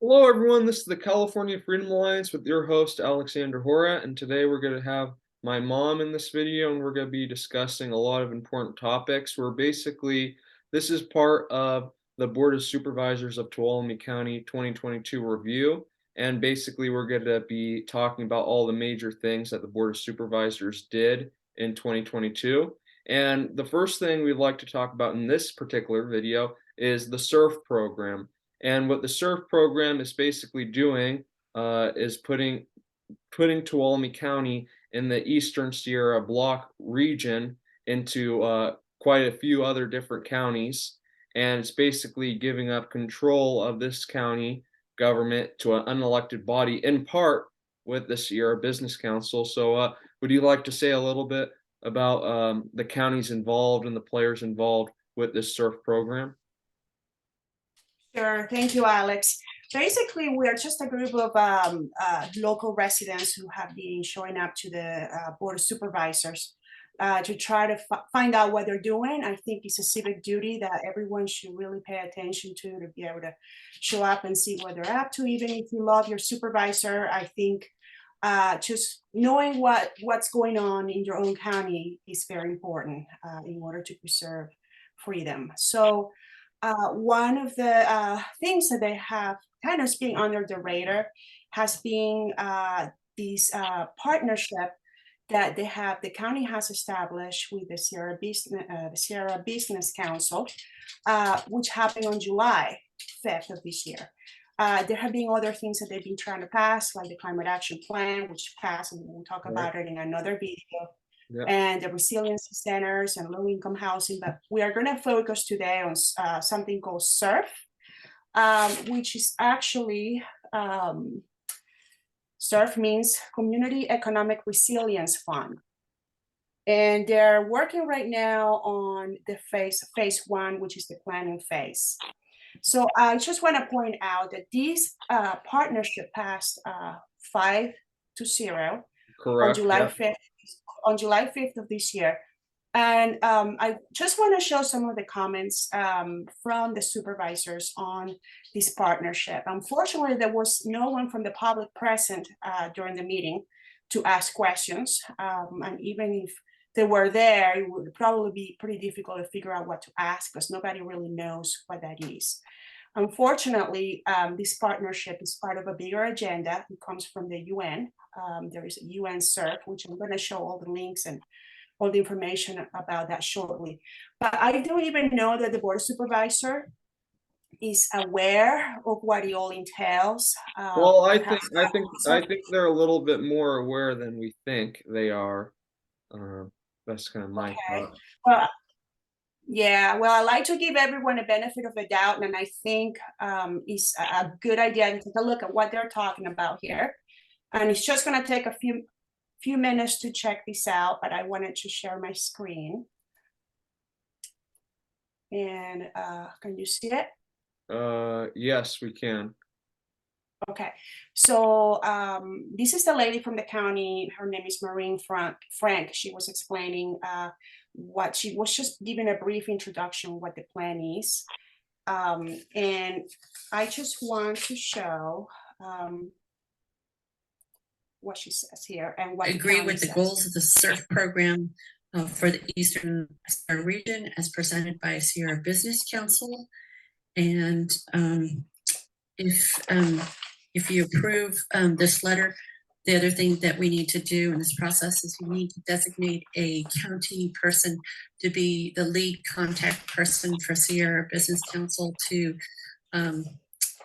Hello, everyone. This is the California Freedom Alliance with your host, Alexander Hora. And today we're going to have my mom in this video, and we're going to be discussing a lot of important topics. This is part of the Board of Supervisors of Tuolumne County 2022 review. And basically, we're going to be talking about all the major things that the Board of Supervisors did in 2022. And the first thing we'd like to talk about in this particular video is the CERF program. And what the CERF program is basically doing is putting Tuolumne County in the Eastern Sierra Block region into quite a few other different counties, and it's basically giving up control of this county government to an unelected body, in part with the Sierra Business Council. So, would you like to say a little bit about the counties involved and the players involved with this CERF program? Sure, thank you, Alex. Basically, we are just a group of local residents who have been showing up to the Board of Supervisors to try to find out what they're doing. I think it's a civic duty that everyone should really pay attention to be able to show up and see what they're up to. Even if you love your supervisor, I think just knowing what's going on in your own county is very important in order to preserve freedom. So one of the things that they have kind of been under the radar has been this partnership that the county has established with the Sierra Business Council, which happened on July 5th of this year. There have been other things that they've been trying to pass, like the Climate Action Plan, which passed, and we'll talk about it in another video. Yep. And the resiliency centers and low-income housing, but we are going to focus today on something called CERF, which is actually, CERF means Community Economic Resilience Fund. And they're working right now on the phase one, which is the planning phase. So I just want to point out that this partnership passed 5-0. Correct. On July 5th of this year. And I just want to show some of the comments from the supervisors on this partnership. Unfortunately, there was no one from the public present during the meeting to ask questions. And even if they were there, it would probably be pretty difficult to figure out what to ask because nobody really knows what that is. Unfortunately, this partnership is part of a bigger agenda. It comes from the UN. There is a UN CERF, which I'm going to show all the links and all the information about that shortly. But I don't even know that the Board of Supervisors is aware of what it all entails. Well, I think they're a little bit more aware than we think they are. That's kind of my thought. Well, yeah, well, I like to give everyone a benefit of the doubt, and I think it's a good idea to take a look at what they're talking about here. And it's just going to take a few minutes to check this out, but I wanted to share my screen. And can you see it? Yes, we can. Okay, so this is the lady from the county. Her name is Maureen Frank. She was explaining what she was just giving a brief introduction what the plan is. And I just want to show what she says here and what I agree with the goals of the CERF program for the Eastern region as presented by Sierra Business Council. And if you approve this letter, the other thing that we need to do in this process is we need to designate a county person to be the lead contact person for Sierra Business Council to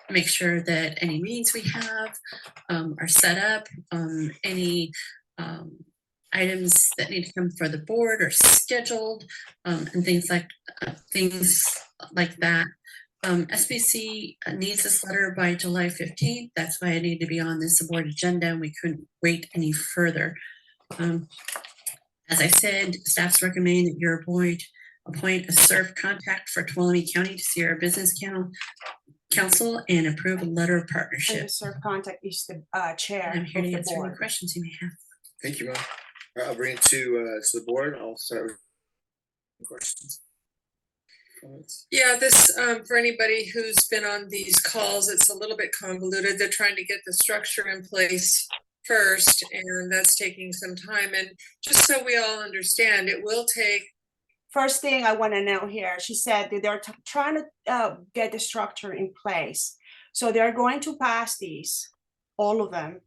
make sure that any meetings we have are set up, any items that need to come for the board are scheduled, and things like that. SBC needs this letter by July 15th. That's why I need to be on this board agenda, and we couldn't wait any further. As I said, staff's recommend that your board appoint a CERF contact for Tuolumne County to Sierra Business Council and approve a letter of partnership. And the CERF contact is the chair. And I'm here to answer any questions you may have. Thank you, Mom. I'll bring it to the board. I'll start with questions. Yeah, this, for anybody who's been on these calls, it's a little bit convoluted. They're trying to get the structure in place first, and that's taking some time. And just so we all understand, it will take, First thing I want to know here, she said that they're trying to get the structure in place. So they're going to pass these, all of them,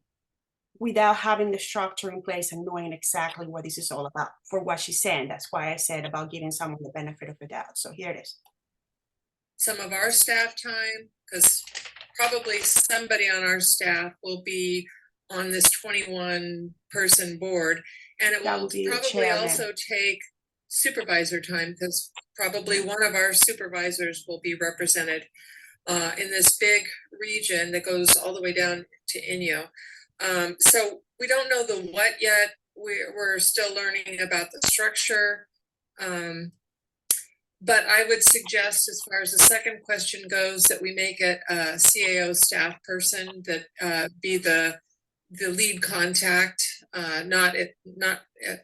without having the structure in place and knowing exactly what this is all about for what she's saying. That's why I said about giving someone the benefit of the doubt. So here it is. some of our staff time, because probably somebody on our staff will be on this 21 person board. And it That will would be the probably chairman. also take supervisor time, because probably one of our supervisors will be represented in this big region that goes all the way down to Inyo. So we don't know the what yet. We're still learning about the structure. But I would suggest, as far as the second question goes, that we make it a CAO staff person that be the lead contact, not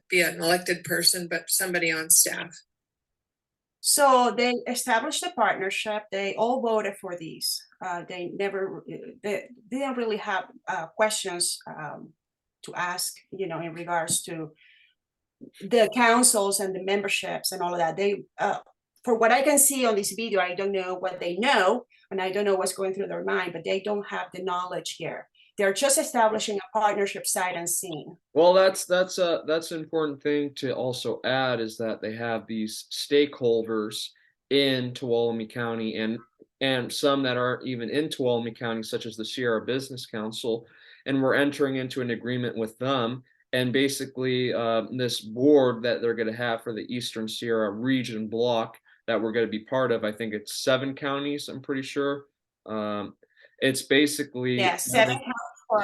be an elected person, but somebody on staff. So they established a partnership. They all voted for these. They didn't really have questions to ask, you know, in regards to the councils and the memberships and all of that. They, for what I can see on this video, I don't know what they know, and I don't know what's going through their mind, but they don't have the knowledge here. They're just establishing a partnership sight unseen. Well, that's an important thing to also add, is that they have these stakeholders in Tuolumne County and some that aren't even in Tuolumne County, such as the Sierra Business Council, and we're entering into an agreement with them. And basically, this board that they're going to have for the Eastern Sierra region block that we're going to be part of, I think it's 7 counties, I'm pretty sure. It's basically, Yeah, 7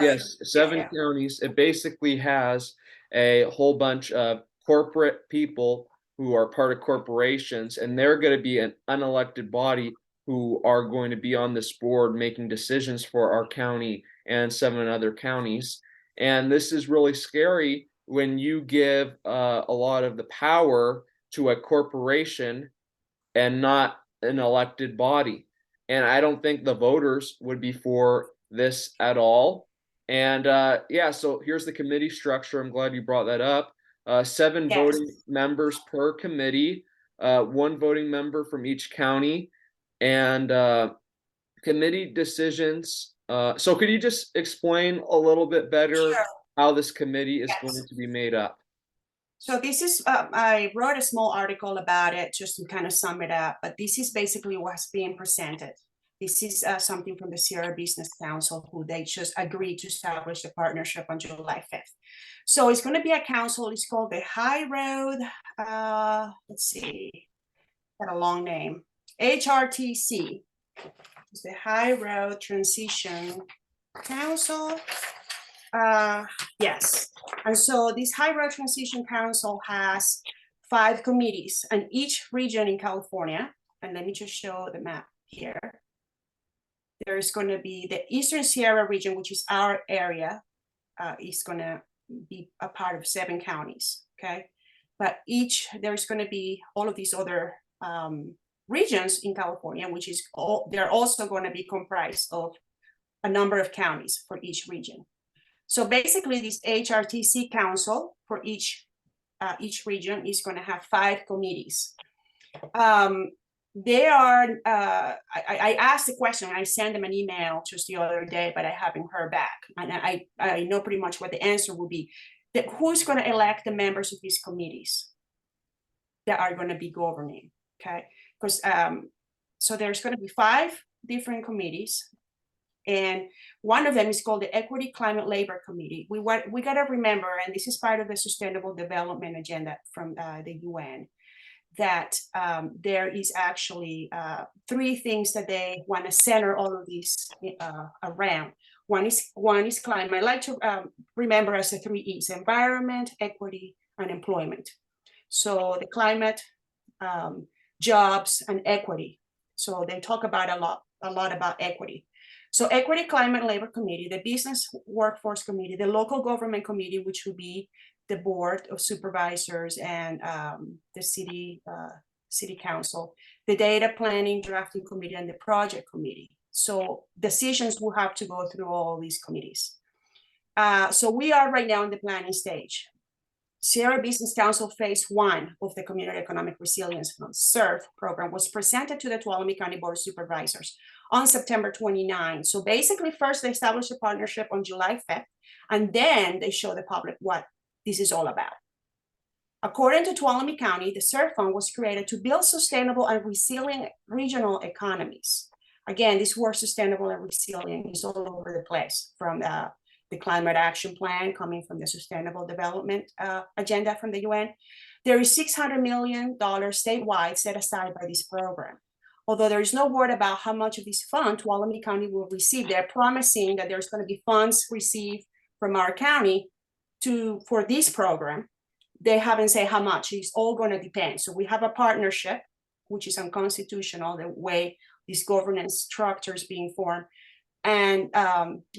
yes, 7 counties. It basically has a whole bunch of corporate people who are part of corporations, and they're going to be an unelected body who are going to be on this board making decisions for our county and 7 other counties. And this is really scary when you give a lot of the power to a corporation and not an elected body. And I don't think the voters would be for this at all. And yeah, so here's the committee structure. I'm glad you brought that up. 7 Yes. voting members per committee, 1 voting member from each county, and committee decisions. So could you just explain a little bit better Sure. how this committee is Yes. going to be made up? So this is, I wrote a small article about it just to kind of sum it up, but this is basically what's being presented. This is something from the Sierra Business Council, who they just agreed to establish the partnership on July 5th. So it's going to be a council. It's called the High Road, let's see, got a long name, HRTC. It's the High Road Transition Council. Yes, and so this High Road Transition Council has 5 committees, and each region in California, and let me just show the map here. There's going to be the Eastern Sierra region, which is our area, is going to be a part of 7 counties, okay? But there's going to be all of these other regions in California, which is they're also going to be comprised of a number of counties for each region. So basically, this HRTC council for each region is going to have 5 committees. They are, I asked the question, I sent them an email just the other day, but I haven't heard back. And I know pretty much what the answer will be. That who's going to elect the members of these committees that are going to be governing, okay? Because so there's going to be 5 different committees. And one of them is called the Equity Climate Labor Committee. We got to remember, and this is part of the Sustainable Development Agenda from the UN, that there is actually 3 things that they want to center all of these around. One is climate. I like to remember as the 3 E's: environment, equity, and employment. So the climate, jobs, and equity. So they talk about a lot about equity. So Equity, Climate, Labor Committee, the Business Workforce Committee, the Local Government Committee, which would be the Board of Supervisors and the City Council, the data planning drafting committee, and the project committee. So decisions will have to go through all these committees. So we are right now in the planning stage. Sierra Business Council Phase 1 of the Community Economic Resilience Fund, CERF program, was presented to the Tuolumne County Board of Supervisors on September 29. So basically, first they established a partnership on July 5th, and then they show the public what this is all about. According to Tuolumne County, the CERF fund was created to build sustainable and resilient regional economies. Again, this word sustainable and resilient is all over the place, from the climate action plan coming from the sustainable development agenda from the UN. There is $600 million statewide set aside by this program. Although there is no word about how much of this fund Tuolumne County will receive, they're promising that there's going to be funds received from our county for this program. They haven't said how much. It's all going to depend. So we have a partnership, which is unconstitutional, the way this governance structure is being formed. And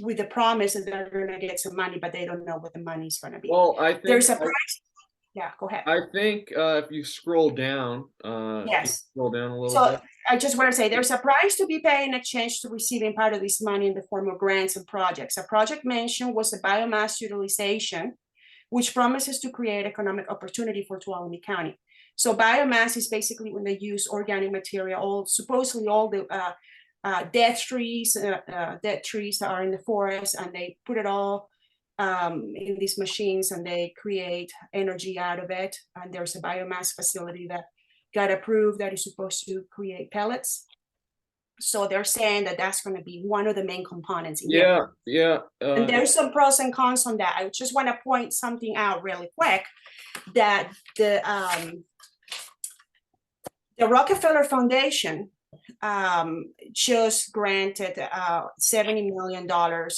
with the promise that they're going to get some money, but they don't know what the money is going to be. Well, I think There's a price. Yeah, go ahead. I think if you scroll down, Yes. scroll down a little So bit. I just want to say there's a price to be paid in exchange to receiving part of this money in the form of grants and projects. A project mentioned was the biomass utilization, which promises to create economic opportunity for Tuolumne County. So biomass is basically when they use organic material, supposedly all the dead trees that are in the forest, and they put it all in these machines and they create energy out of it. And there's a biomass facility that got approved that is supposed to create pellets. So they're saying that that's going to be one of the main components. Yeah. And there's some pros and cons on that. I just want to point something out really quick, that the Rockefeller Foundation just granted $70 million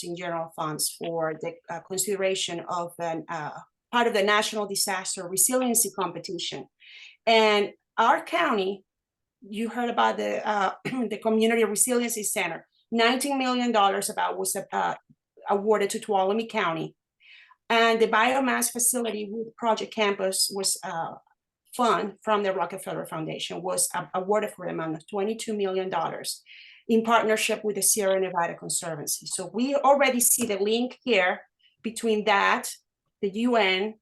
in general funds for the consideration of part of the National Disaster Resiliency Competition. And our county, you heard about the Community Resiliency Center, $19 million about was awarded to Tuolumne County. And the biomass facility with Project Campus was fund from the Rockefeller Foundation was awarded for the amount of $22 million in partnership with the Sierra Nevada Conservancy. So we already see the link here between that, the UN,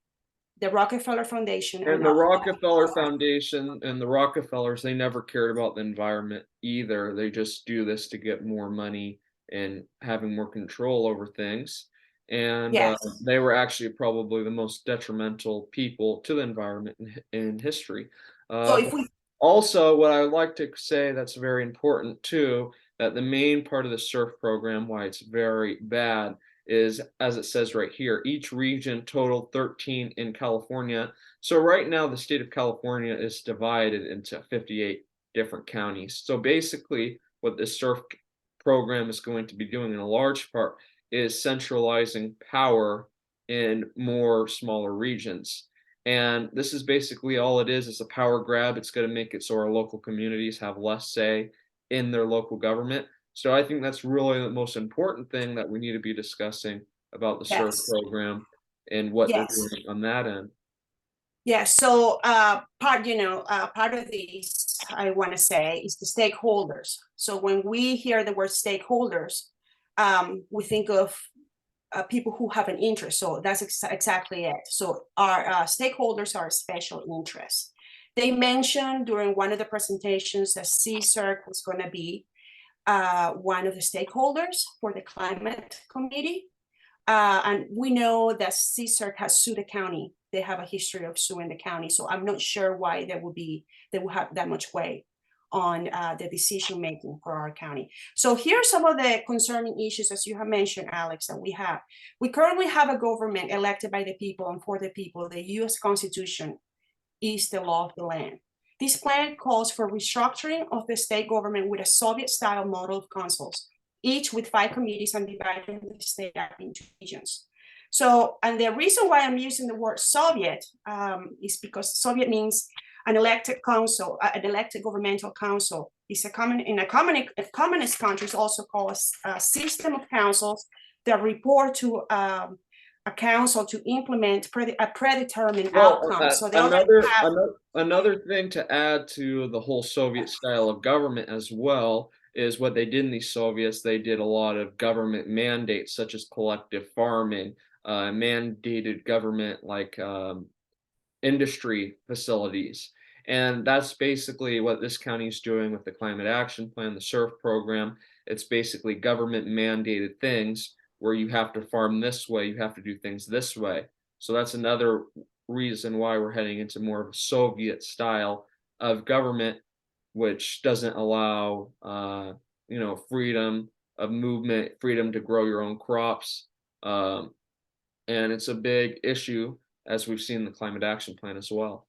the Rockefeller Foundation. And the Rockefeller Foundation and the Rockefellers, they never cared about the environment either. They just do this to get more money and having more control over things. And Yes. they were actually probably the most detrimental people to the environment in history. So if we Also, what I would like to say that's very important too, that the main part of the CERF program, why it's very bad, is, as it says right here, each region totaled 13 in California. So right now, the state of California is divided into 58 different counties. So basically, what the CERF program is going to be doing in a large part is centralizing power in more smaller regions. And this is basically all it is a power grab. It's going to make it so our local communities have less say in their local government. So I think that's really the most important thing that we need to be discussing about the CERF program and what they're doing on that end. Yeah, so part of this I want to say is the stakeholders. So when we hear the word stakeholders, we think of people who have an interest. So that's exactly it. So our stakeholders are special interests. They mentioned during one of the presentations that CERF was going to be one of the stakeholders for the climate committee. And we know that CERF has sued the county. They have a history of suing the county. So I'm not sure why they will have that much weight on the decision making for our county. So here are some of the concerning issues, as you have mentioned, Alex, that we have. We currently have a government elected by the people and for the people. The US Constitution is the law of the land. This plan calls for restructuring of the state government with a Soviet-style model of councils, each with 5 committees and dividing the state up into regions. So, and the reason why I'm using the word Soviet is because Soviet means an elected council, an elected governmental council. Is communist countries also called a system of councils that report to a council to implement a predetermined Well, outcome. So they already have. another thing to add to the whole Soviet style of government as well is what they did in the Soviets. They did a lot of government mandates, such as collective farming, mandated government like industry facilities. And that's basically what this county is doing with the Climate Action Plan, the CERF program. It's basically government mandated things where you have to farm this way, you have to do things this way. So that's another reason why we're heading into more of a Soviet style of government, which doesn't allow, freedom of movement, freedom to grow your own crops. And it's a big issue, as we've seen in the Climate Action Plan as well.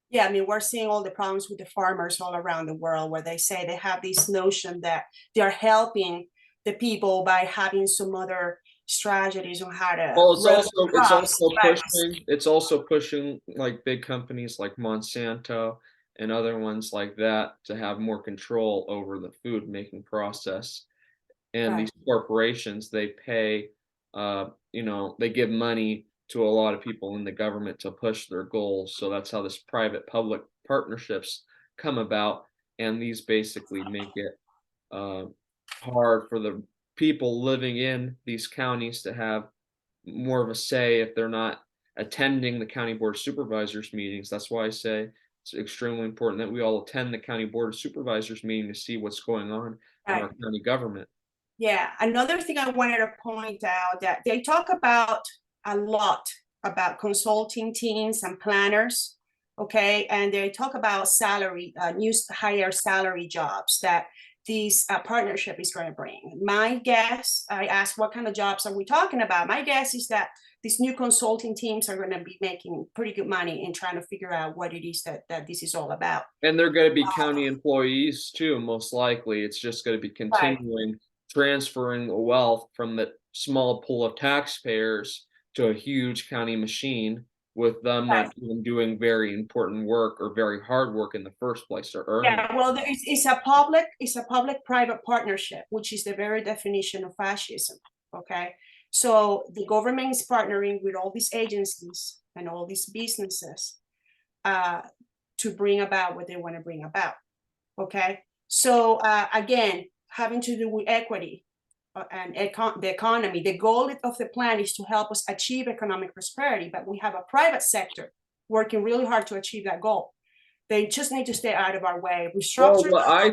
Yeah, I mean, we're seeing all the problems with the farmers all around the world where they say they have this notion that they're helping the people by having some other strategies on how to Well, grow crops. it's also pushing like big companies like Monsanto and other ones like that to have more control over the food making process. And Right. these corporations, they pay, they give money to a lot of people in the government to push their goals. So that's how this private public partnerships come about. And these basically make it hard for the people living in these counties to have more of a say if they're not attending the county board of supervisors meetings. That's why I say it's extremely important that we all attend the county board of supervisors meeting to see what's going on in our county government. Yeah, another thing I wanted to point out that they talk about a lot about consulting teams and planners, okay? And they talk about salary, higher salary jobs that this partnership is going to bring. My guess, I asked what kind of jobs are we talking about? My guess is that these new consulting teams are going to be making pretty good money in trying to figure out what it is that this is all about. And they're going to be county employees too, most likely. It's just going to be continuing transferring the wealth from the small pool of taxpayers to a huge county machine, with them not even doing very important work or very hard work in the first place to earn. Yeah, well, it's a public-private partnership, which is the very definition of fascism. Okay, so the government is partnering with all these agencies and all these businesses to bring about what they want to bring about. Okay, so again, having to do with equity and the economy. The goal of the plan is to help us achieve economic prosperity, but we have a private sector working really hard to achieve that goal. They just need to stay out of our way. Well, what I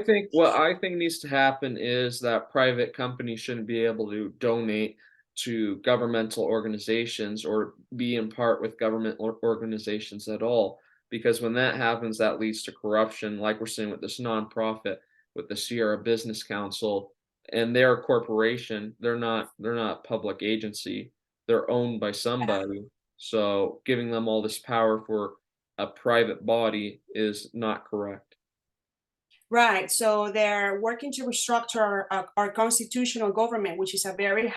think needs to happen is that private companies shouldn't be able to donate to governmental organizations or be in part with government organizations at all. Because when that happens, that leads to corruption, like we're seeing with this nonprofit, with the Sierra Business Council, and their corporation. They're not a public agency. They're owned by somebody. So giving them all this power for a private body is not correct. Right. So they're working to restructure our constitutional government, which is a very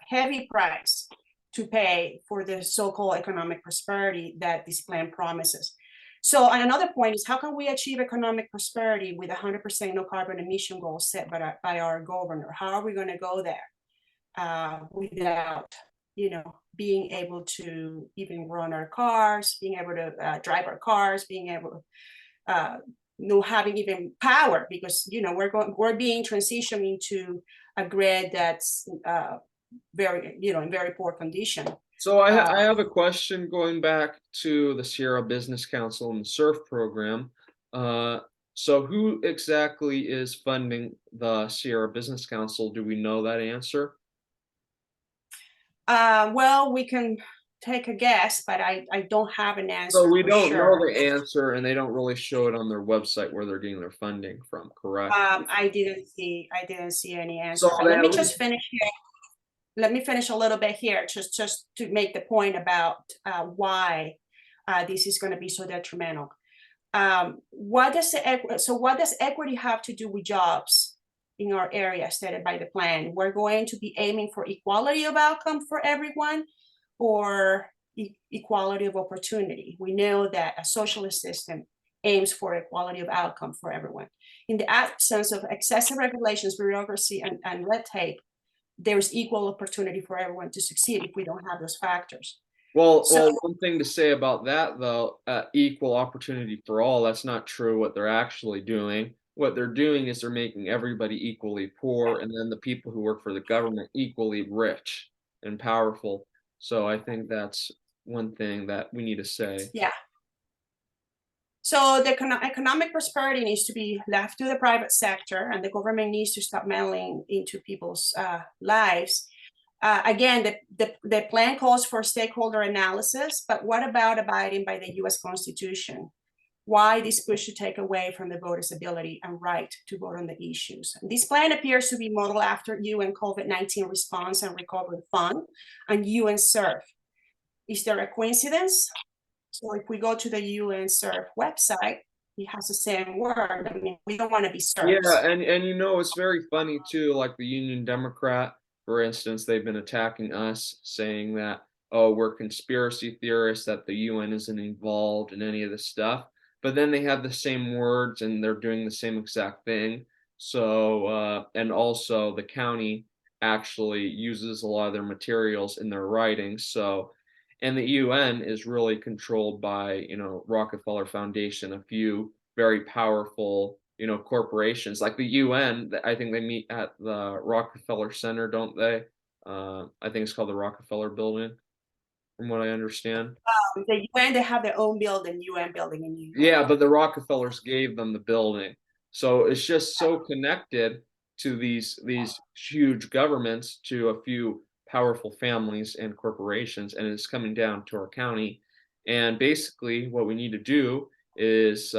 heavy price to pay for the so-called economic prosperity that this plan promises. So another point is, how can we achieve economic prosperity with 100% no carbon emission goals set by our governor? How are we going to go there without, being able to even run our cars, being able to drive our cars, being able to having even power, because we're being transitioned into a grid that's very in very poor condition. So I have a question going back to the Sierra Business Council and the CERF program. So who exactly is funding the Sierra Business Council? Do we know that answer? Well, we can take a guess, but I don't have an answer. So we don't know the answer, and they don't really show it on their website where they're getting their funding from, correct? I didn't see any answer. So let me just finish here. Let me finish a little bit here, just to make the point about why this is going to be so detrimental. What does equity have to do with jobs in our area stated by the plan? We're going to be aiming for equality of outcome for everyone, or equality of opportunity. We know that a socialist system aims for equality of outcome for everyone. In the absence of excessive regulations, bureaucracy, and red tape, there's equal opportunity for everyone to succeed if we don't have those factors. Well, So- one thing to say about that though, equal opportunity for all, that's not true what they're actually doing. What they're doing is they're making everybody equally poor, and then the people who work for the government equally rich and powerful. So I think that's one thing that we need to say. Yeah. So the economic prosperity needs to be left to the private sector, and the government needs to stop meddling into people's lives. Again, the plan calls for stakeholder analysis, but what about abiding by the US Constitution? Why this push to take away from the voters' ability and right to vote on the issues? And this plan appears to be modeled after UN COVID-19 Response and Recovery Fund and UN CERF. Is there a coincidence? So if we go to the UN CERF website, it has the same word. I mean, we don't want to be CERFs. Yeah, and you know, it's very funny too, like the Union Democrat, for instance, they've been attacking us, saying that, oh, we're conspiracy theorists, that the UN isn't involved in any of this stuff. But then they have the same words and they're doing the same exact thing. So, and also the county actually uses a lot of their materials in their writings. So, and the UN is really controlled by, you know, Rockefeller Foundation, a few very powerful, you know, corporations like the UN. I think they meet at the Rockefeller Center, don't they? I think it's called the Rockefeller Building, from what I understand. The UN, they have their own building, UN building in New York. Yeah, but the Rockefellers gave them the building. So it's just so connected to these huge governments, to a few powerful families and corporations, and it's coming down to our county. And basically what we need to do is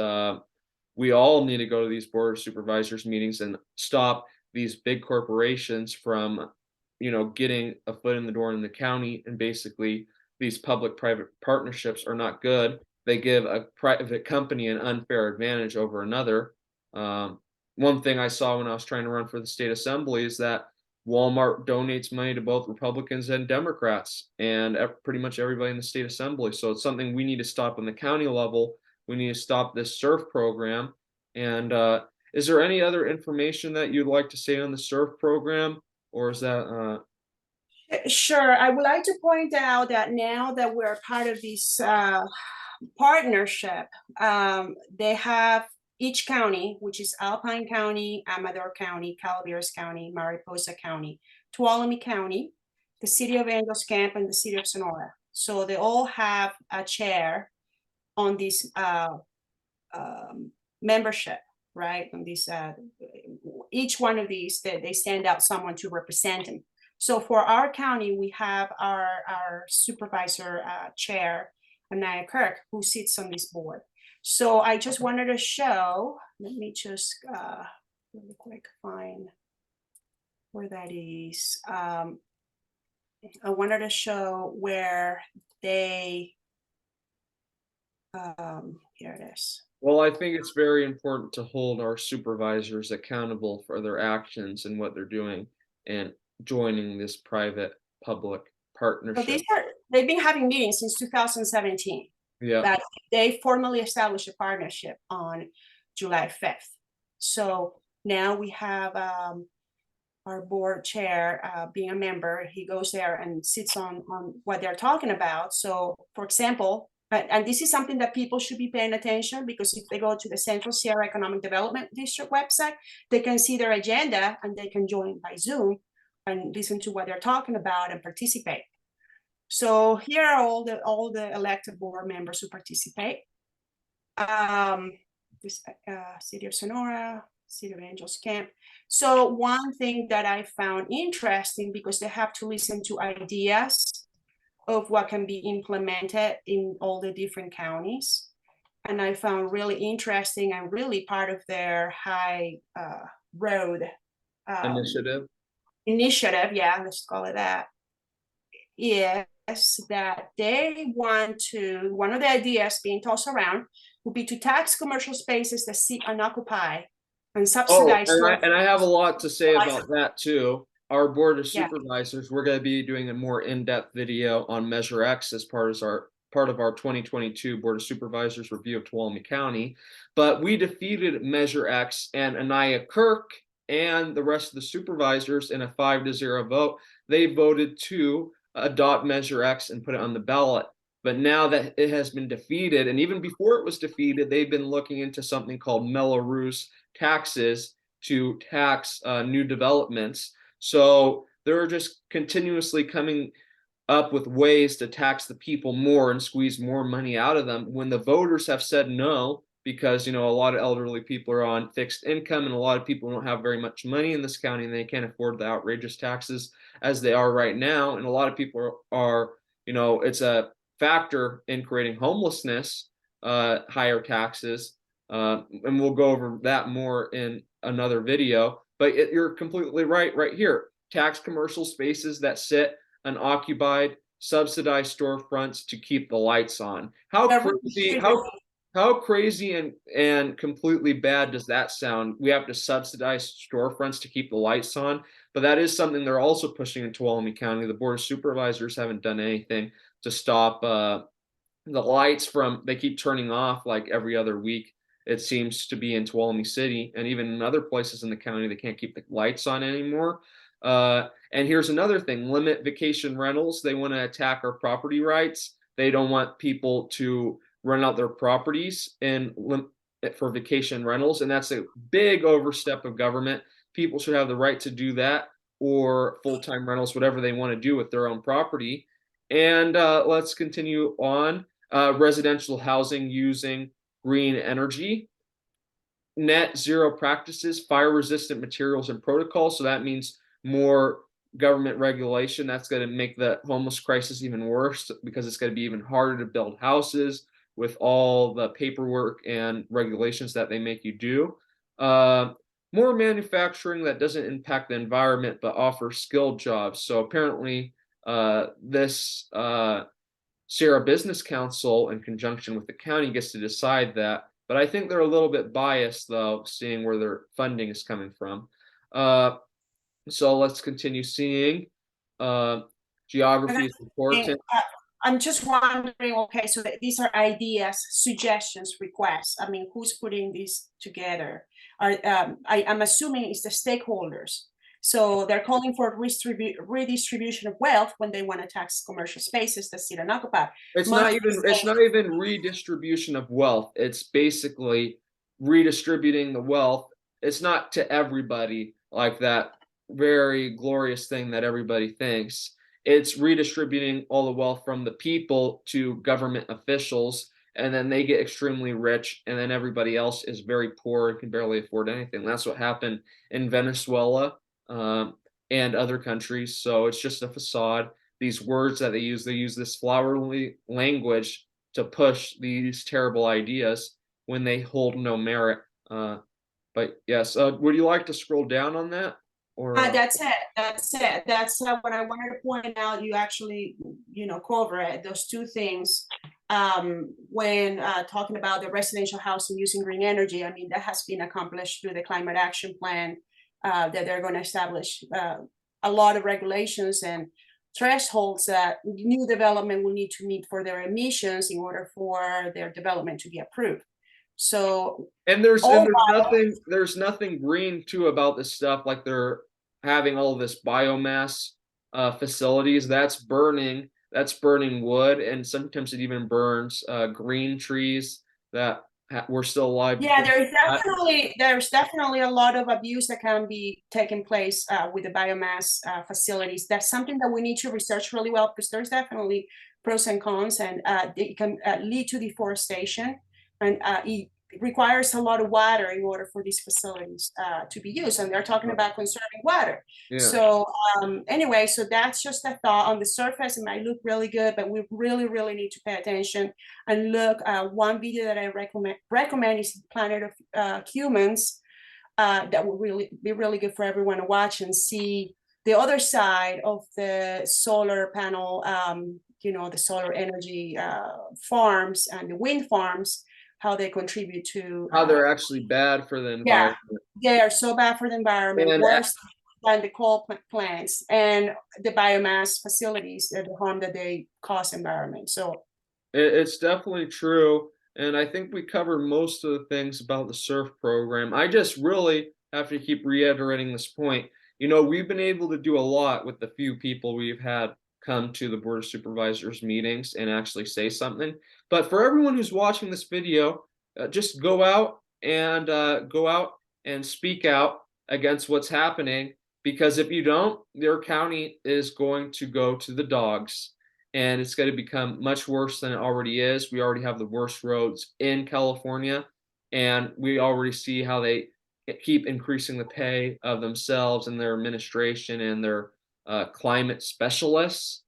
we all need to go to these board of supervisors meetings and stop these big corporations from, you know, getting a foot in the door in the county. And basically these public-private partnerships are not good. They give a private company an unfair advantage over another. One thing I saw when I was trying to run for the state assembly is that Walmart donates money to both Republicans and Democrats, and pretty much everybody in the state assembly. So it's something we need to stop on the county level. We need to stop this CERF program. And is there any other information that you'd like to say on the CERF program, or is that? Sure. I would like to point out that now that we're part of this partnership, they have each county, which is Alpine County, Amador County, Calaveras County, Mariposa County, Tuolumne County, the city of Angels Camp, and the city of Sonora. So they all have a chair on this membership, right? On this, each one of these, they send out someone to represent them. So for our county, we have our supervisor chair, Anaya Kirk, who sits on this board. So I just wanted to show, let me just really quick find where that is. I wanted to show where they, here it is. Well, I think it's very important to hold our supervisors accountable for their actions and what they're doing, and joining this private public partnership. So they've been having meetings since 2017. Yeah. That they formally established a partnership on July 5th. So now we have our board chair being a member. He goes there and sits on what they're talking about. So for example, and this is something that people should be paying attention, because if they go to the Central Sierra Economic Development District website, they can see their agenda and they can join by Zoom and listen to what they're talking about and participate. So here are all the elected board members who participate. This city of Sonora, city of Angels Camp. So one thing that I found interesting, because they have to listen to ideas of what can be implemented in all the different counties. And I found really interesting and really part of their high road initiative, yeah, let's call it that, is that they want to, one of the ideas being tossed around would be to tax commercial spaces that sit unoccupied and subsidize. Oh, and I have a lot to say about that too. Our board of supervisors, we're going to be doing a more in-depth video on Measure X as part of our 2022 Board of Supervisors review of Tuolumne County. But we defeated Measure X, and Anaya Kirk and the rest of the supervisors in a 5-0 vote, they voted to adopt Measure X and put it on the ballot. But now that it has been defeated, and even before it was defeated, they've been looking into something called Mello-Roos taxes to tax new developments. So they're just continuously coming up with ways to tax the people more and squeeze more money out of them when the voters have said no, because a lot of elderly people are on fixed income and a lot of people don't have very much money in this county and they can't afford the outrageous taxes as they are right now. And a lot of people are it's a factor in creating homelessness, higher taxes, and we'll go over that more in another video. But you're completely right here. Tax commercial spaces that sit unoccupied, subsidized storefronts to keep the lights on. How crazy and completely bad does that sound? We have to subsidize storefronts to keep the lights on, but that is something they're also pushing in Tuolumne County. The Board of Supervisors haven't done anything to stop the lights from, they keep turning off like every other week. It seems to be in Tuolumne City, and even in other places in the county, they can't keep the lights on anymore. And here's another thing, limit vacation rentals. They want to attack our property rights. They don't want people to rent out their properties and for vacation rentals. And that's a big overstep of government. People should have the right to do that, or full-time rentals, whatever they want to do with their own property. And let's continue on. Residential housing using green energy. Net zero practices, fire resistant materials and protocols. So that means more government regulation. That's going to make the homeless crisis even worse, because it's going to be even harder to build houses with all the paperwork and regulations that they make you do. More manufacturing that doesn't impact the environment but offers skilled jobs. So apparently this Sierra Business Council, in conjunction with the county, gets to decide that. But I think they're a little bit biased, though, seeing where their funding is coming from. So let's continue seeing. Geography is important. I'm just wondering, okay, so these are ideas, suggestions, requests. I mean, who's putting these together? I'm assuming it's the stakeholders. So they're calling for redistribution of wealth when they want to tax commercial spaces that sit unoccupied. It's not even redistribution of wealth. It's basically redistributing the wealth. It's not to everybody like that very glorious thing that everybody thinks. It's redistributing all the wealth from the people to government officials, and then they get extremely rich, and then everybody else is very poor and can barely afford anything. That's what happened in Venezuela and other countries. So it's just a facade. These words that they use this flowery language to push these terrible ideas when they hold no merit. But yes, would you like to scroll down on that? Or that's it. That's what I wanted to point out. You actually, cover it, those two things. When talking about the residential housing using green energy, I mean, that has been accomplished through the climate action plan, that they're going to establish a lot of regulations and thresholds that new development will need to meet for their emissions in order for their development to be approved. So there's nothing green too about this stuff. Like they're having all this biomass facilities that's burning wood, and sometimes it even burns green trees that were still alive. Yeah, there's definitely a lot of abuse that can be taking place with the biomass facilities. That's something that we need to research really well, because there's definitely pros and cons, and it can lead to deforestation, and it requires a lot of water in order for these facilities to be used, and they're talking about conserving water. Yeah. So anyway, so that's just a thought. On the surface it might look really good, but we really need to pay attention and look. One video that I recommend is Planet of Humans, that would really be really good for everyone to watch and see the other side of the solar panel, the solar energy farms and the wind farms, how they contribute to how they're actually bad for the environment. Yeah, they are so bad for the environment, and worse than the coal plants and the biomass facilities, the harm that they cause environment. So it's definitely true, and I think we covered most of the things about the CERF program. I just really have to keep reiterating this point. You know, we've been able to do a lot with the few people we've had come to the Board of Supervisors meetings and actually say something. But for everyone who's watching this video, just go out and speak out against what's happening, because if you don't, your county is going to go to the dogs, and it's going to become much worse than it already is. We already have the worst roads in California, and we already see how they keep increasing the pay of themselves and their administration and their climate specialists.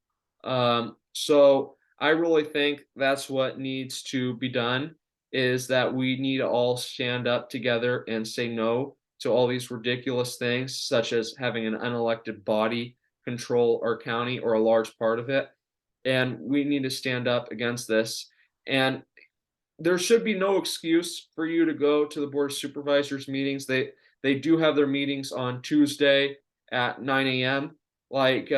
So I really think that's what needs to be done, is that we need to all stand up together and say no to all these ridiculous things, such as having an unelected body control our county or a large part of it. And we need to stand up against this. And there should be no excuse for you to go to the Board of Supervisors meetings. They do have their meetings on Tuesday at 9 a.m. Like,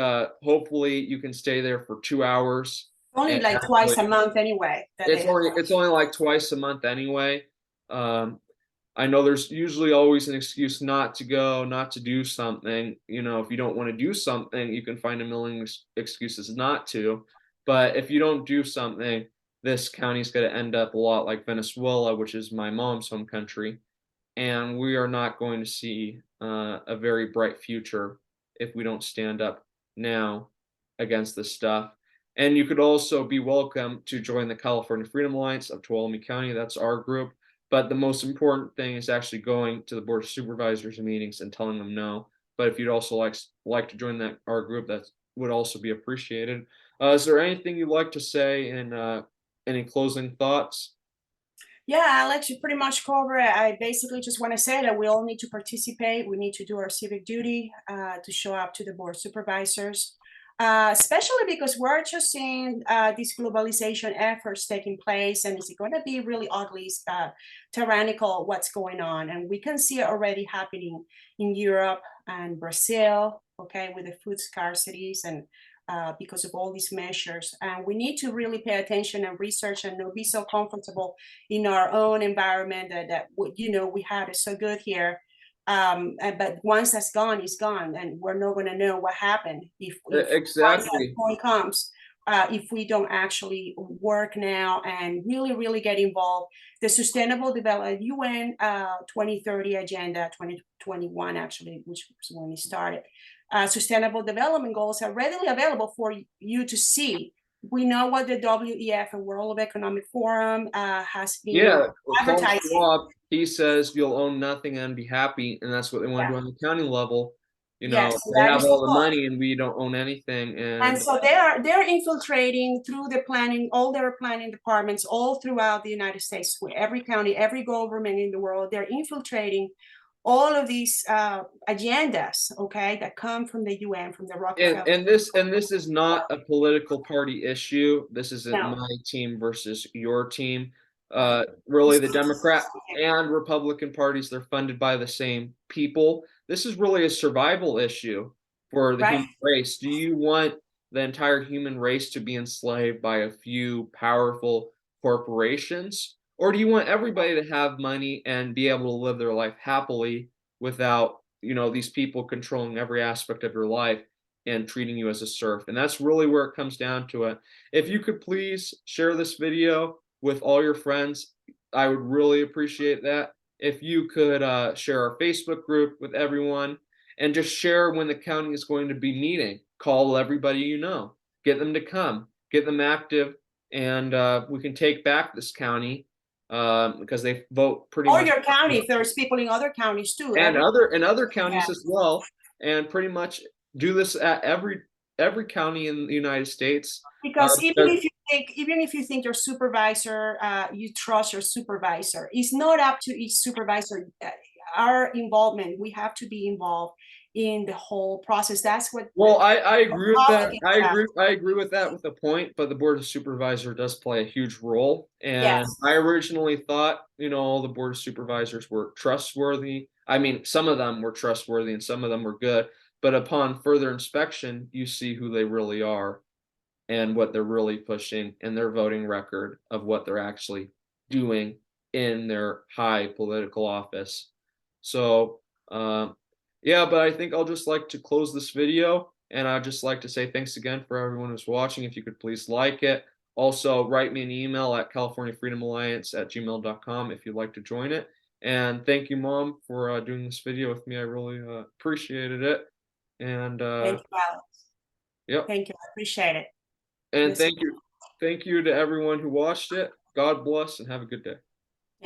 hopefully you can stay there for 2 hours. Only And like twice a month anyway. it's only like twice a month anyway. I know there's usually always an excuse not to go, not to do something. You know, if you don't want to do something, you can find a million excuses not to. But if you don't do something, this county's going to end up a lot like Venezuela, which is my mom's home country. And we are not going to see a very bright future if we don't stand up now against this stuff. And you could also be welcome to join the California Freedom Alliance of Tuolumne County. That's our group. But the most important thing is actually going to the Board of Supervisors meetings and telling them no. But if you'd also like to join our group, that would also be appreciated. Is there anything you'd like to say in any closing thoughts? Yeah, Alex, you pretty much cover it. I basically just want to say that we all need to participate. We need to do our civic duty to show up to the Board of Supervisors, especially because we're just seeing these globalization efforts taking place, and it's going to be really ugly, tyrannical what's going on. And we can see it already happening in Europe and Brazil, okay, with the food scarcities and because of all these measures. And we need to really pay attention and research and not be so comfortable in our own environment that you know, we had it so good here. But once that's gone, it's gone, and we're not going to know what happened if Exactly. point comes. If we don't actually work now and really get involved. The Sustainable Development UN 2030 Agenda 2021, actually, which was when we started. Sustainable Development Goals are readily available for you to see. We know what the WEF and World Economic Forum has been advertising. Schwab, he says you'll own nothing and be happy, and that's what they want to do on the county level. You know, Yes, they have all the money and we don't own anything. And so they're infiltrating through the planning, all their planning departments all throughout the United States, with every county, every government in the world. They're infiltrating all of these agendas, okay, that come from the UN, from the Rockefeller. And this is not a political party issue. This isn't No. my team versus your team. Really, the Democrat and Republican parties, they're funded by the same people. This is really a survival issue for the human race. Do you want the entire human race to be enslaved by a few powerful corporations? Or do you want everybody to have money and be able to live their life happily without, you know, these people controlling every aspect of your life and treating you as a serf? And that's really where it comes down to it. If you could please share this video with all your friends, I would really appreciate that. If you could share our Facebook group with everyone, and just share when the county is going to be meeting. Call everybody you know, get them to come, get them active, and we can take back this county because they vote pretty much. Or your county, if there's people in other counties too. And other counties as well, and pretty much do this at every county in the United States. Because even if you think your supervisor, you trust your supervisor, it's not up to each supervisor. Our involvement, we have to be involved in the whole process. That's what. Well, I agree with that. I agree with that with a point, but the Board of Supervisor does play a huge role. And I originally thought, you know, all the Board of Supervisors were trustworthy. I mean, some of them were trustworthy and some of them were good. But upon further inspection, you see who they really are and what they're really pushing and their voting record of what they're actually doing in their high political office. So Yeah, but I think I'll just like to close this video, and I'd just like to say thanks again for everyone who's watching. If you could please like it. Also, write me an email at californiafreedomalliance@gmail.com if you'd like to join it. And thank you, Mom, for doing this video with me. I really appreciated it. And Thank you, Alex. yep. Thank you. I appreciate it. And Listen. thank you to everyone who watched it. God bless and have a good day.